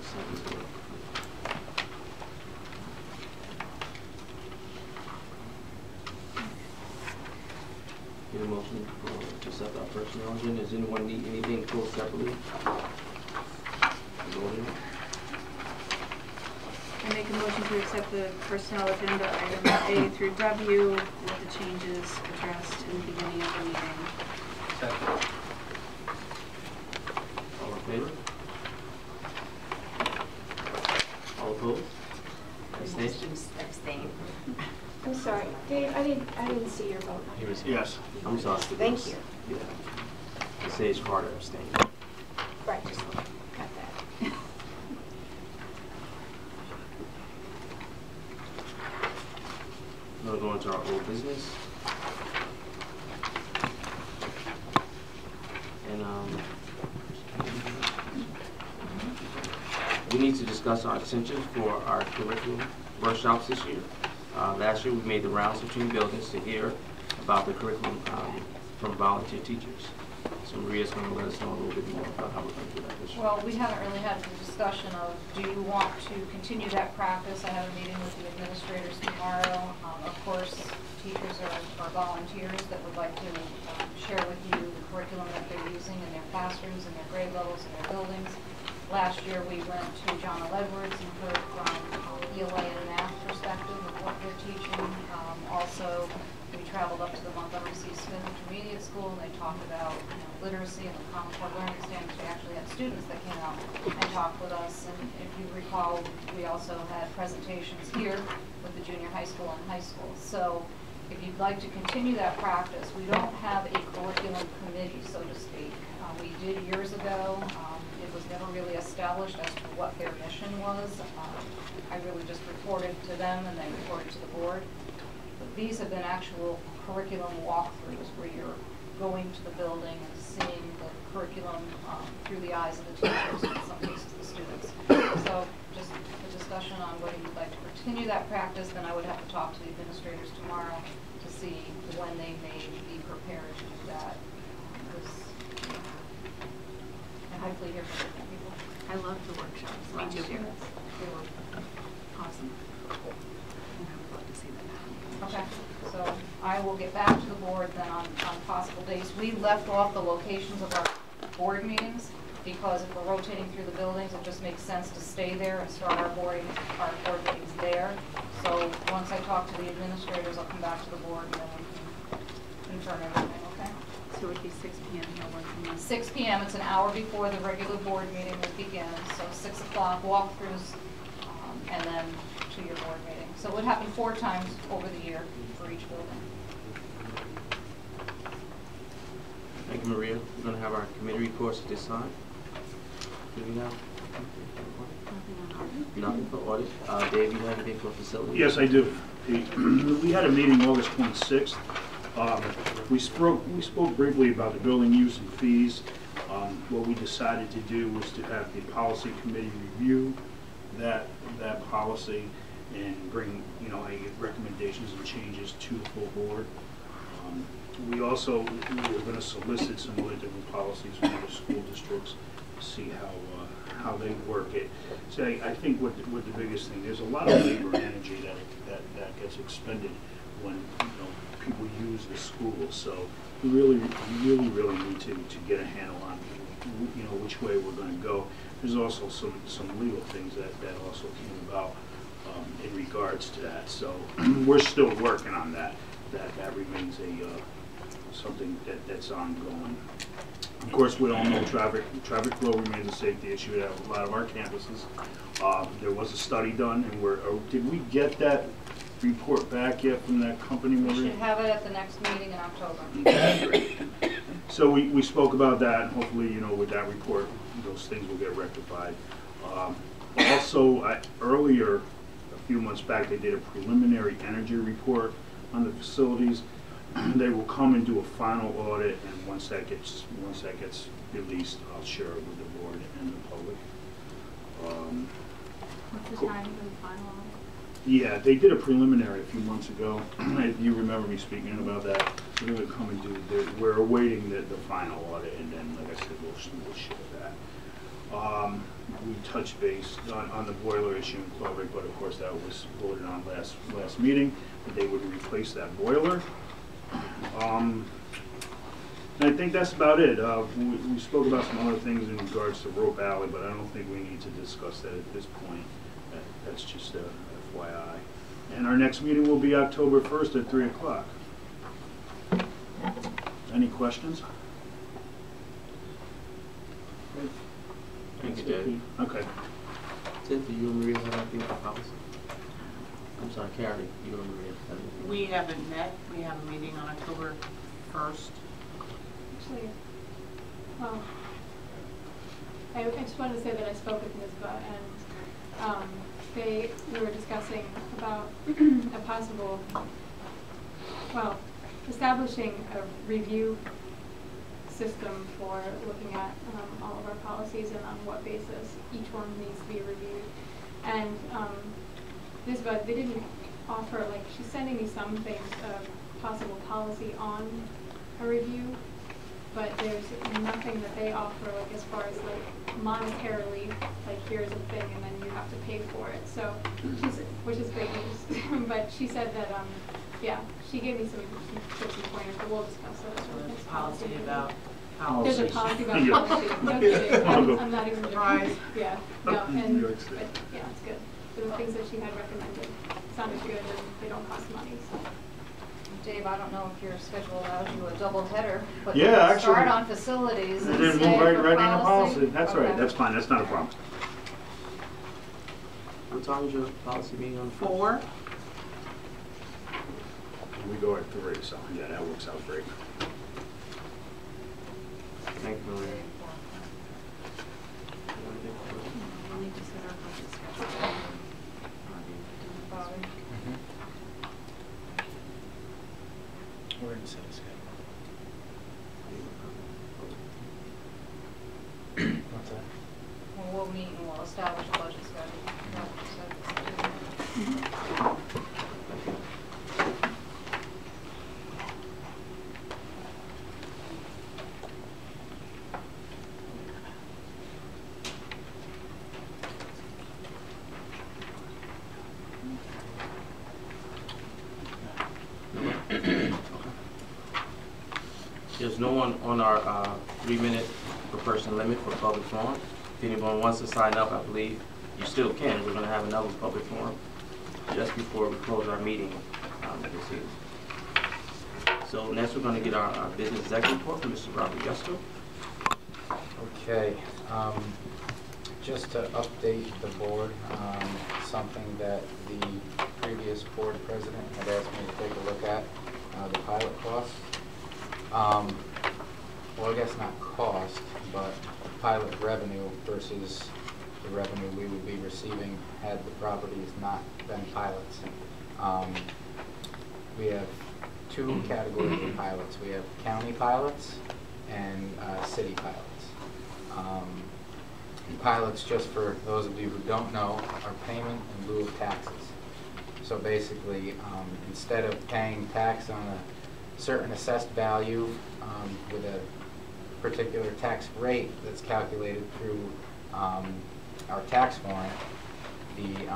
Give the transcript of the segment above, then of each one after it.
Sept. Get a motion to accept our personnel agenda. Does anyone need anything pulled separately? I make a motion to accept the personnel agenda item A through W with the changes addressed in the beginning of the meeting. Second. All in favor? All opposed? Abstain. I'm sorry, Dave, I didn't see your vote. He was Yes. I'm sorry. Thank you. Yeah. It says Carter abstained. Right, just got that. We'll go into our old business. And we need to discuss our intentions for our curriculum workshops this year. Last year we made the rounds between buildings to hear about the curriculum from volunteer teachers. So Maria's going to let us know a little bit more about how we're going to do that this year. Well, we haven't really had the discussion of, do you want to continue that practice? I have a meeting with the administrators tomorrow. Of course, teachers are volunteers that would like to share with you the curriculum that they're using in their classrooms, in their grade levels, in their buildings. Last year, we went to John L. Edwards and heard from ELA and math perspective of what they're teaching. Also, we traveled up to the Montgomery C. Smith Intermediate School, and they talked about literacy and the Common Core learning standards. We actually had students that came out and talked with us. And if you recall, we also had presentations here with the junior high school and high school. So if you'd like to continue that practice, we don't have a curriculum committee, so to speak. We did years ago. It was never really established as to what their mission was. I really just reported to them and they reported to the board. But these have been actual curriculum walkthroughs where you're going to the building and seeing the curriculum through the eyes of the teachers and in some cases the students. So just a discussion on whether you'd like to continue that practice, then I would have to talk to the administrators tomorrow to see when they may be prepared to do that. And hopefully hear from different people. I loved the workshops last year. They were awesome. And I would love to see that happen. Okay, so I will get back to the board then on possible dates. We left off the locations of our board meetings because if we're rotating through the buildings, it just makes sense to stay there and start our board meetings there. So once I talk to the administrators, I'll come back to the board and then we can confirm everything, okay? So it would be 6 p.m. no one can 6 p.m. It's an hour before the regular board meeting would begin. So 6 o'clock walkthroughs and then to your board meeting. So it would happen 4 times over the year for each building. Thank you, Maria. We're going to have our committee reports at this time. Do we have nothing for audit? Dave, you have anything for facilities? Yes, I do. We had a meeting August 26th. We spoke briefly about the building use and fees. What we decided to do was to have the policy committee review that policy and bring any recommendations and changes to the full board. We were going to solicit some other different policies from other school districts to see how they work it. So I think what the biggest thing, there's a lot of labor and energy that gets expended when people use the school. So we really need to get a handle on which way we're going to go. There's also some legal things that also came about in regards to that. So we're still working on that. That remains something that's ongoing. Of course, we all know traffic flow remains a safety issue at a lot of our campuses. There was a study done, and did we get that report back yet from that company? We should have it at the next meeting in October. Okay, great. So we spoke about that, and hopefully, with that report, those things will get rectified. Also, earlier, a few months back, they did a preliminary energy report on the facilities. They will come and do a final audit, and once that gets released, I'll share it with the board and the public. What's the timing of the final audit? Yeah, they did a preliminary a few months ago. If you remember me speaking about that, they're going to come and do. We're awaiting the final audit, and then, like I said, we'll share that. we touched base on the boiler issue in Clover, but of course that was voted on last meeting, that they would replace that boiler. And I think that's about it. We spoke about some other things in regards to Rope Alley, but I don't think we need to discuss that at this point. That's just FYI. And our next meeting will be October 1st at 3 o'clock. Any questions? Thank you, Judge. Okay. Cynthia, you and Maria have anything about policy? I'm sorry, Carrie, you and Maria have anything? We haven't met. We have a meeting on October 1st. Actually, well, I just wanted to say that I spoke with Ms. Butt, and we were discussing about a possible, well, establishing a review system for looking at all of our policies and on what basis each one needs to be reviewed. And Ms. Butt, they didn't offer, like, she's sending me some things of possible policy on a review, but there's nothing that they offer, like, as far as, like, monetarily, like, here's a thing and then you have to pay for it. So, which is great news. But she said that, yeah, she gave me some tips and pointers, but we'll discuss those. So there's policy about There's a policy about policy. No kidding. I'm not even Surprise. Yeah, no, and, but, yeah, it's good. The things that she had recommended sounded good and they don't cost money, so. Dave, I don't know if your schedule allows you a double header, but Yeah, you can actually. start on facilities And and then stay move for right into policy. policy. That's right, Okay. that's fine, that's not a problem. What time is your policy meeting on? 4. We go at 3, so yeah, that works out great. Thank you, Maria. We'll need to set our budget schedule. Bobby. We're going to set a schedule. What's that? Well, we'll meet and we'll establish a budget schedule. Not set the schedule. There's no one on our 3-minute per person limit for public forum. If anyone wants to sign up, I believe you still can. We're going to have another public forum just before we close our meeting this evening. So next we're going to get our business executive report from Mr. Robert Gusto. Okay, just to update the board, something that the previous board president had asked me to take a look at, the pilot costs. Well, I guess not cost, but pilot revenue versus the revenue we would be receiving had the properties not been pilots. We have 2 categories of pilots. We have county pilots and city pilots. Pilots, just for those of you who don't know, are payment in lieu of taxes. So basically, instead of paying tax on a certain assessed value with a particular tax rate that's calculated through our tax warrant, the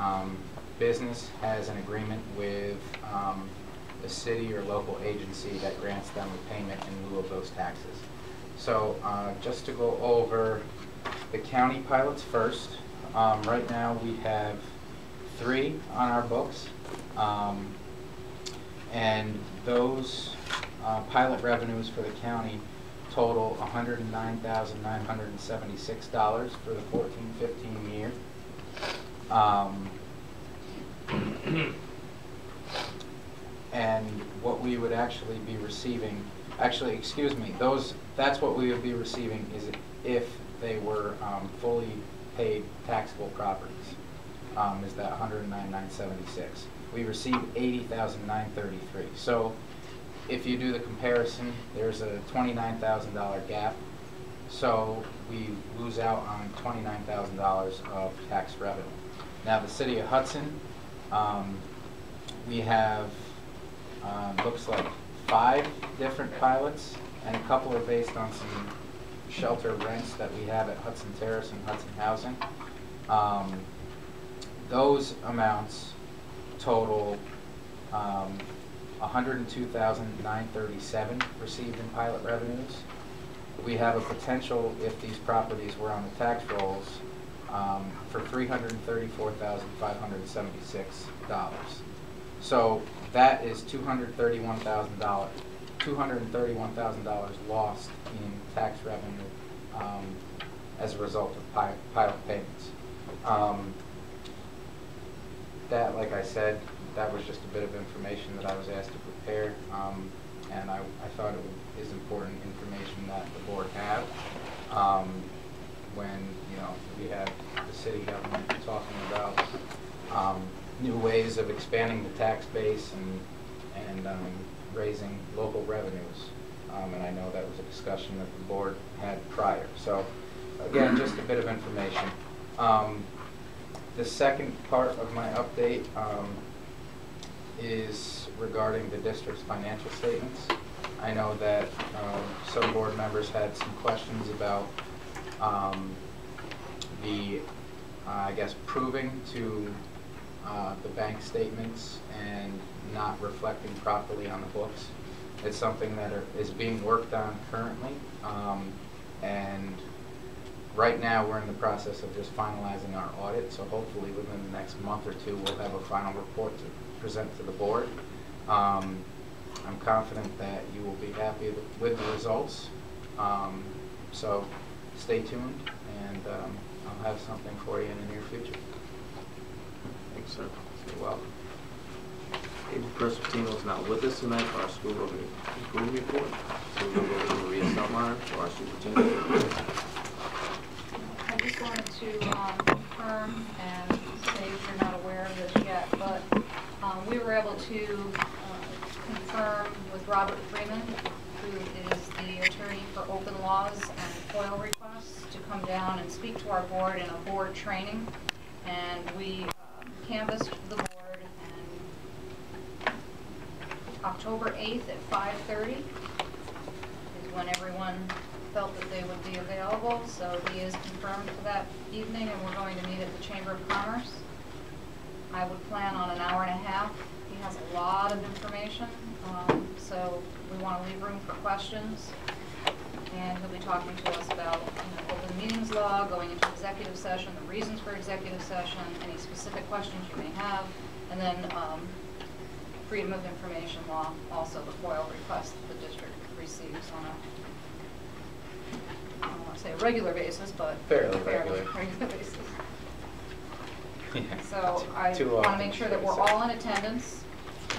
business has an agreement with the city or local agency that grants them a payment in lieu of those taxes. So just to go over the county pilots first, right now we have 3 on our books, and those pilot revenues for the county total $109,976 for the 14-15 year. And what we would actually be receiving, actually, excuse me, that's what we would be receiving is if they were fully paid taxable properties, is that $109,976. We receive $80,933. So if you do the comparison, there's a $29,000 gap. So we lose out on $29,000 of tax revenue. Now the city of Hudson, we have looks like 5 different pilots, and a couple are based on some shelter rents that we have at Hudson Terrace and Hudson Housing. Those amounts total $102,937 received in pilot revenues. We have a potential, if these properties were on the tax rolls, for $334,576. So that is $231,000 lost in tax revenue as a result of pilot payments. That, like I said, that was just a bit of information that I was asked to prepare, and I thought it is important information that the board have when, you know, we have the city government talking about new ways of expanding the tax base and raising local revenues. And I know that was a discussion that the board had prior. So again, just a bit of information. The second part of my update is regarding the district's financial statements. I know that some board members had some questions about I guess, proving to the bank statements and not reflecting properly on the books. It's something that is being worked on currently, and right now we're in the process of just finalizing our audit, so hopefully within the next month or two we'll have a final report to present to the board. I'm confident that you will be happy with the results, so stay tuned, and I'll have something for you in the near future. Thanks, sir. You're welcome. April Presbyterian is not with us tonight for our school improvement report. So we'll go to Maria Seltmeyer for our superintendent. I just wanted to confirm and say if you're not aware of this yet, but we were able to confirm with Robert Freeman, who is the attorney for open laws and FOIL requests, to come down and speak to our board in a board training. And we canvassed the board, and October 8th at 5:30 is when everyone felt that they would be available. So he is confirmed for that evening, and we're going to meet at the Chamber of Commerce. I would plan on an hour and a half. He has a lot of information, so we want to leave room for questions. And he'll be talking to us about, open meetings law, going into executive session, the reasons for executive session, any specific questions you may have, and then freedom of information law, also the FOIL request that the district receives on a, I don't want to say a regular basis, but fairly regular basis. Yeah. So I want to make sure that we're all in attendance.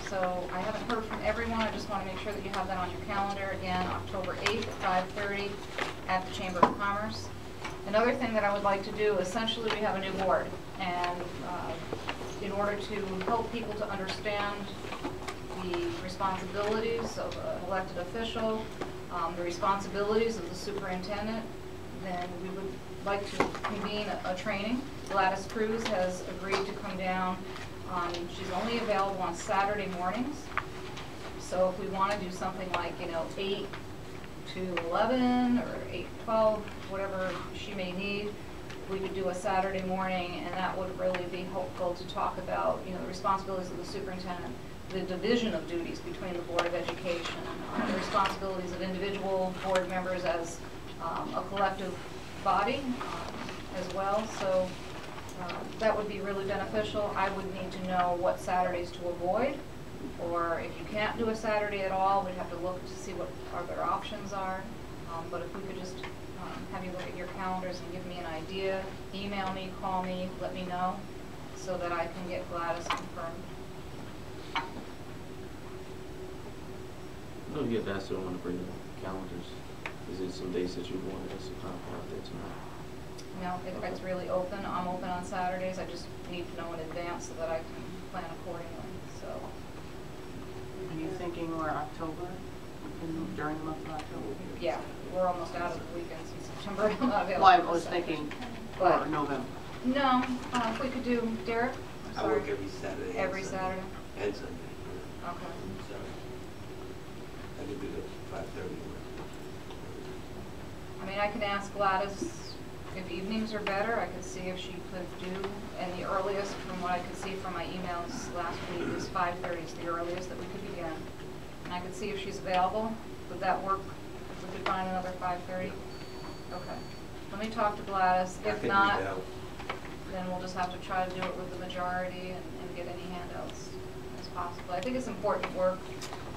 So I haven't heard from everyone. I just want to make sure that you have that on your calendar. Again, October 8th at 5:30 at the Chamber of Commerce. Another thing that I would like to do, essentially we have a new board, and in order to help people to understand the responsibilities of an elected official, the responsibilities of the superintendent, then we would like to convene a training. Gladys Cruz has agreed to come down. She's only available on Saturday mornings. So if we want to do something like, 8 to 11 or 8 to 12, whatever she may need, we could do a Saturday morning, and that would really be helpful to talk about, the responsibilities of the superintendent, the division of duties between the Board of Education, the responsibilities of individual board members as a collective body as well. So that would be really beneficial. I would need to know what Saturdays to avoid, or if you can't do a Saturday at all, we'd have to look to see what other options are. But if we could just have you look at your calendars and give me an idea, email me, call me, let me know, so that I can get Gladys confirmed. No, you have asked everyone to bring the calendars. Is there some dates that you wanted us to kind of put out there tonight? No, it's really open. I'm open on Saturdays. I just need to know in advance so that I can plan accordingly. So. Are you thinking we're October, during the month of October? Yeah, we're almost out of the weekends in September. I'm not available. Well, I was thinking for November. No, if we could do, Derek? I work every Saturday. Every Saturday? And Sunday. Okay. I could do the 5:30. I mean, I can ask Gladys if evenings are better, I could see if she could do, and the earliest, from what I could see from my emails last week, is 5:30 is the earliest that we could begin. And I could see if she's available. Would that work? If we could find another 5:30? Okay. Let me talk to Gladys. If not, then we'll just have to try to do it with the majority and get any handouts as possible. I think it's important work,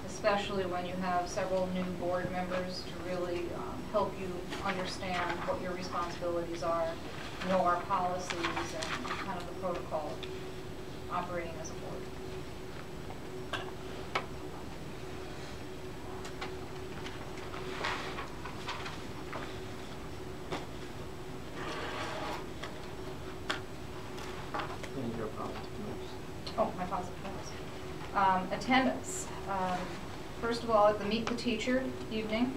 especially when you have several new board members, to really help you understand what your responsibilities are, know our policies, and kind of the protocol of operating as a board. And your positive notes. Oh, my positive notes. Attendance. First of all, at the Meet the Teacher evening,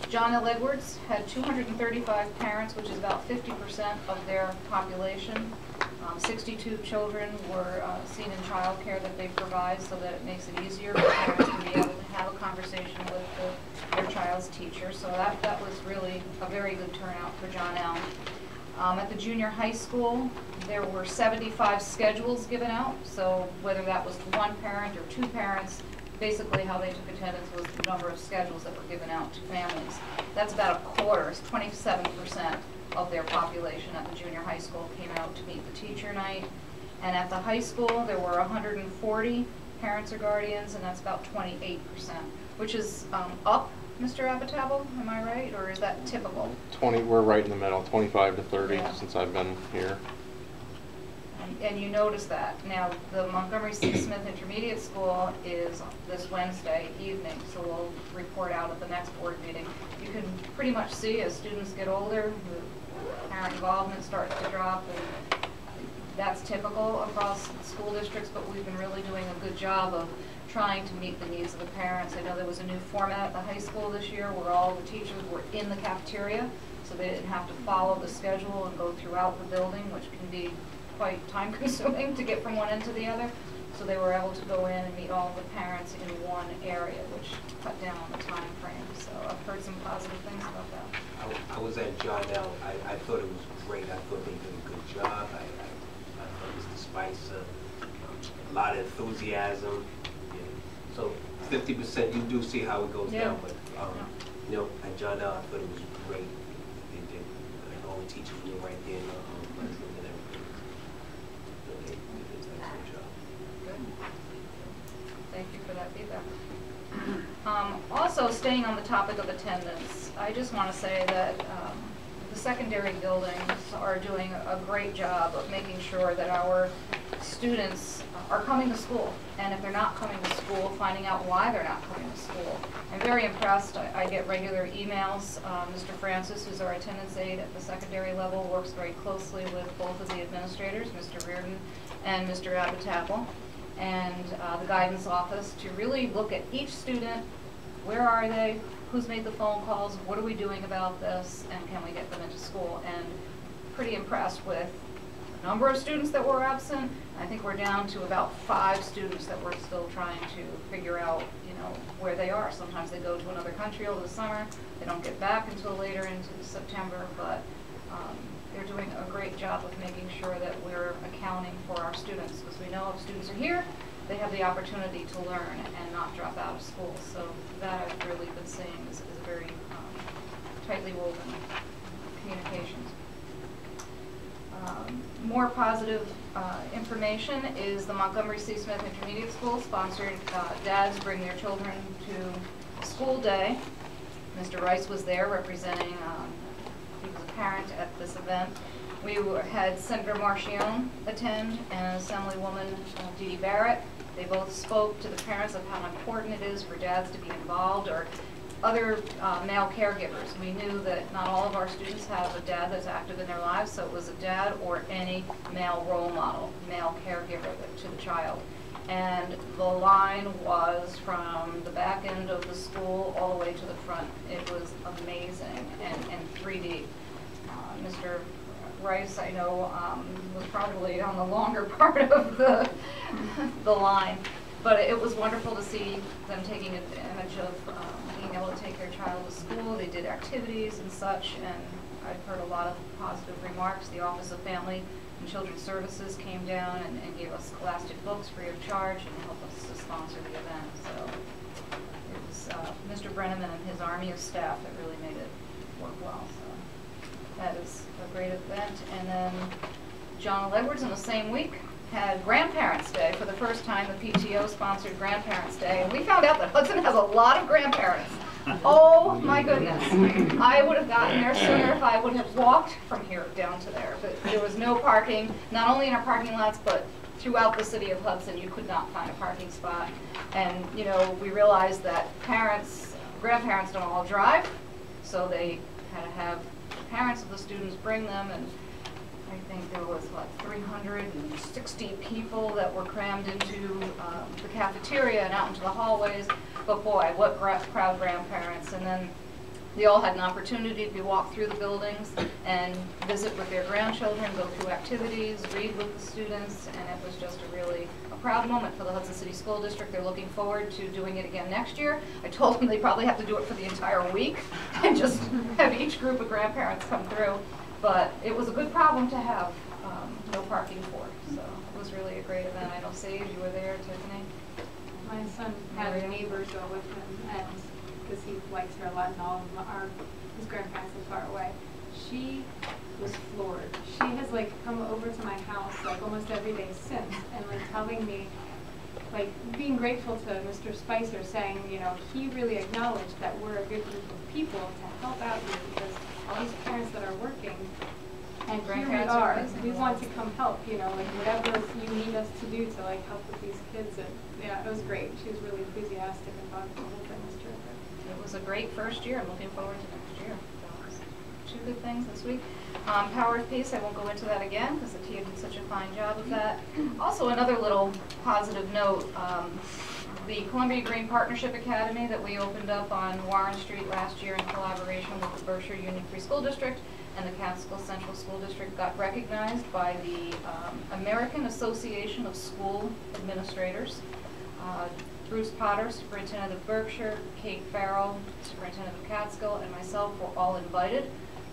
John L. Edwards had 235 parents, which is about 50% of their population. 62 children were seen in childcare that they provide, so that it makes it easier for parents to be able to have a conversation with their child's teacher. So that was really a very good turnout for John L. At the junior high school, there were 75 schedules given out, so whether that was one parent or two parents, basically how they took attendance was the number of schedules that were given out to families. That's about a quarter, it's 27% of their population at the junior high school came out to meet the teacher night. And at the high school, there were 140 parents or guardians, and that's about 28%, which is up, Mr. Abitabel, am I right, or is that typical? 20, we're right in the middle, 25 to 30 Yeah. since I've been here. And you notice that. Now, the Montgomery C. Smith Intermediate School is this Wednesday evening, so we'll report out at the next board meeting. You can pretty much see as students get older, the parent involvement starts to drop, and that's typical across school districts, but we've been really doing a good job of trying to meet the needs of the parents. I know there was a new format at the high school this year where all the teachers were in the cafeteria, so they didn't have to follow the schedule and go throughout the building, which can be quite time consuming to get from one end to the other. So they were able to go in and meet all the parents in one area, which cut down on the time frame. So I've heard some positive things about that. I was at John L. I thought it was great. I thought they did a good job. I thought Mr. Spice, a lot of enthusiasm. Yeah. So 50%, you do see how it goes down, but you know, at John L. I thought it was great. They did. Like, all the teachers were right there in the lunchroom and everything. So they did an excellent job. Good. Thank you for that feedback. Also, staying on the topic of attendance, I just want to say that the secondary buildings are doing a great job of making sure that our students are coming to school. And if they're not coming to school, finding out why they're not coming to school. I'm very impressed. I get regular emails. Mr. Francis, who's our attendance aide at the secondary level, works very closely with both of the administrators, Mr. Reardon and Mr. Abitabel, and the guidance office to really look at each student. Where are they? Who's made the phone calls? What are we doing about this? And can we get them into school? And pretty impressed with the number of students that were absent. I think we're down to about 5 students that we're still trying to figure out, you know, where they are. Sometimes they go to another country over the summer. They don't get back until later into September, but they're doing a great job of making sure that we're accounting for our students, because we know if students are here, they have the opportunity to learn and not drop out of school. So that I've really been seeing is a very tightly woven communications. More positive information is the Montgomery C. Smith Intermediate School sponsored Dads Bring Their Children to School Day. Mr. Rice was there representing, he was a parent at this event. We had Senator Marchione attend and Assemblywoman Dee Dee Barrett. They both spoke to the parents of how important it is for dads to be involved, or other male caregivers. We knew that not all of our students have a dad that's active in their lives, so it was a dad or any male role model, male caregiver to the child. And the line was from the back end of the school all the way to the front. It was amazing and 3D. Mr. Rice, I know, was probably on the longer part of the line, but it was wonderful to see them taking advantage of being able to take their child to school. They did activities and such, and I've heard a lot of positive remarks. The Office of Family and Children's Services came down and gave us scholastic books free of charge and helped us to sponsor the event. So it was Mr. Brenneman and his army of staff that really made it work well. So that is a great event. And then John L. Edwards in the same week had Grandparents' Day. For the first time, the PTO sponsored Grandparents' Day. And we found out that Hudson has a lot of grandparents. Oh my goodness. I would have gotten there sooner if I would have walked from here down to there. But there was no parking, not only in our parking lots, but throughout the city of Hudson. You could not find a parking spot. And, you know, we realized that grandparents don't all drive, so they had to have the parents of the students bring them, and I think there was, what, 360 people that were crammed into the cafeteria and out into the hallways. But boy, what proud grandparents. And then they all had an opportunity to walk through the buildings and visit with their grandchildren, go through activities, read with the students, and it was just a proud moment for the Hudson City School District. They're looking forward to doing it again next year. I told them they probably have to do it for the entire week and just have each group of grandparents come through. But it was a good problem to have no parking for. So it was really a great event. I know, Sage, you were there, Tiffany. My son had a neighbor go with him, and because he likes her a lot, and all of them his grandparents live far away. She was floored. She has like come over to my house like almost every day since, and like telling me, like being grateful to Mr. Spicer, saying, you know, he really acknowledged that we're a good group of people to help out here because all these parents that are working, and here we are. We want to come help, you know, like whatever you need us to do to like help with these kids. And yeah, it was great. She was really enthusiastic and thought the whole thing was terrific. It was a great first year. I'm looking forward to next year. So, 2 good things this week. Power of Peace, I won't go into that again because the team did such a fine job of that. Also, another little positive note, the Columbia Green Partnership Academy that we opened up on Warren Street last year in collaboration with the Berkshire Union Free School District and the Catskill Central School District got recognized by the American Association of School Administrators. Bruce Potter, Superintendent of Berkshire, Kate Farrell, Superintendent of Catskill, and myself were all invited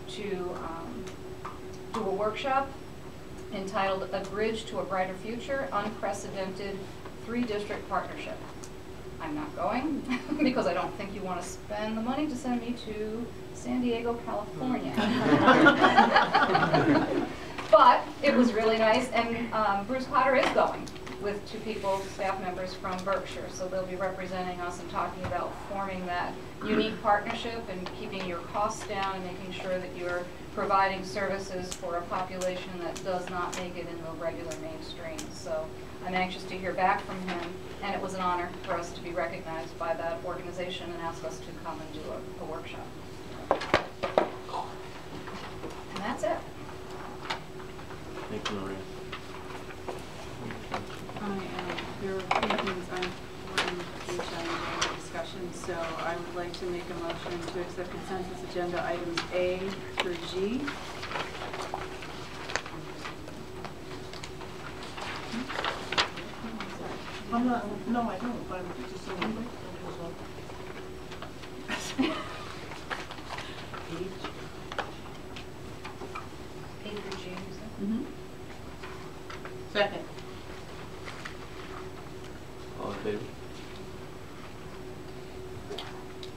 to do a workshop entitled A Bridge to a Brighter Future, Unprecedented 3-District Partnership. I'm not going because I don't think you want to spend the money to send me to San Diego, California. But it was really nice, and Bruce Potter is going with 2 people, staff members from Berkshire, so they'll be representing us and talking about forming that unique partnership and keeping your costs down and making sure that you're providing services for a population that does not make it in the regular mainstream. So I'm anxious to hear back from him, and it was an honor for us to be recognized by that organization and ask us to come and do a workshop. And that's it. Thank you, Maria. There are 3 things on one page on the discussion, so I would like to make a motion to accept consensus agenda items A through G. I'm not, no, I don't, but I'm just saying. A through G, you said? Mm-hmm. Second. All in favor?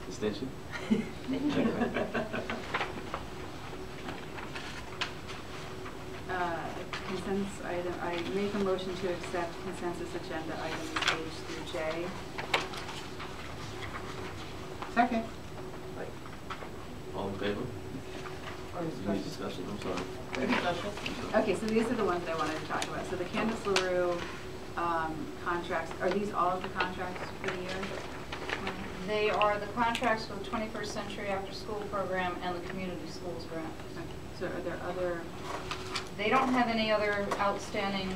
Extension? Consensus item, I make a motion to accept consensus agenda items H through J. Second. All in favor? Any discussion? I'm sorry. Discussion. Okay, so these are the ones that I wanted to talk about. So the Candace LaRue contracts, are these all of the contracts for the year? They are the contracts for the 21st Century After School Program and the Community Schools Grant. Okay. So are there other? They don't have any other outstanding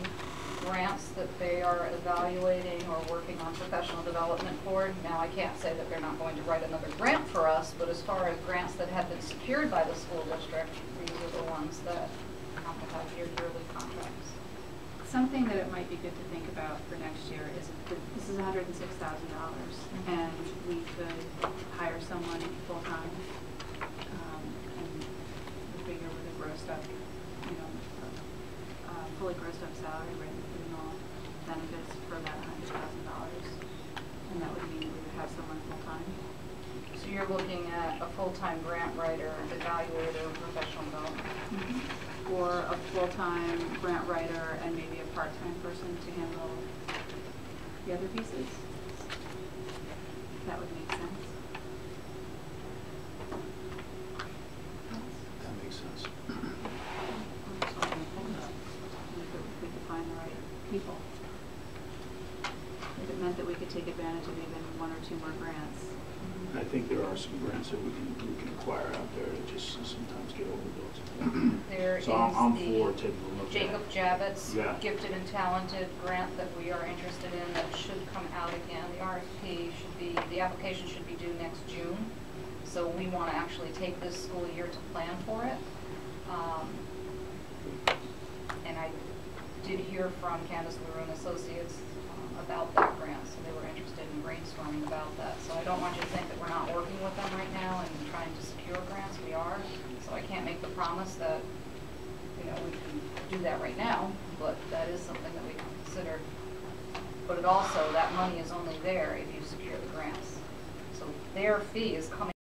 grants that they are evaluating or working on professional development for. Now, I can't say that they're not going to write another grant for us, but as far as grants that have been secured by the school district, these are the ones that have to have your yearly contracts. Something that it might be good to think about for next year is that this is $106,000, and we could hire someone full-time, and if we grossed up, you know, fully grossed up salary, right, including all benefits for that $100,000. And that would mean we would have someone full-time. So you're looking at a full-time grant writer, evaluator, professional development. Or a full-time grant writer and maybe a part-time person to handle the other pieces. That would make sense. That makes sense. We could find the right people. If it meant that we could take advantage of even 1 or 2 more grants. I think there are some grants that we can acquire out there that just sometimes get overbuilt. There is So I'm the for taking a look at it. Jacob Javits Yeah. Gifted and Talented grant that we are interested in that should come out again. The RFP should be, the application should be due next June. So we want to actually take this school year to plan for it. And I did hear from Candace LaRue and Associates about that grant, so they were interested in brainstorming about that. So I don't want you to think that we're not working with them right now and trying to secure grants. We are. So I can't make the promise that, you know, we can do that right now, but that is something that we can consider. But it also, that money is only there if you secure the grants. So their fee is coming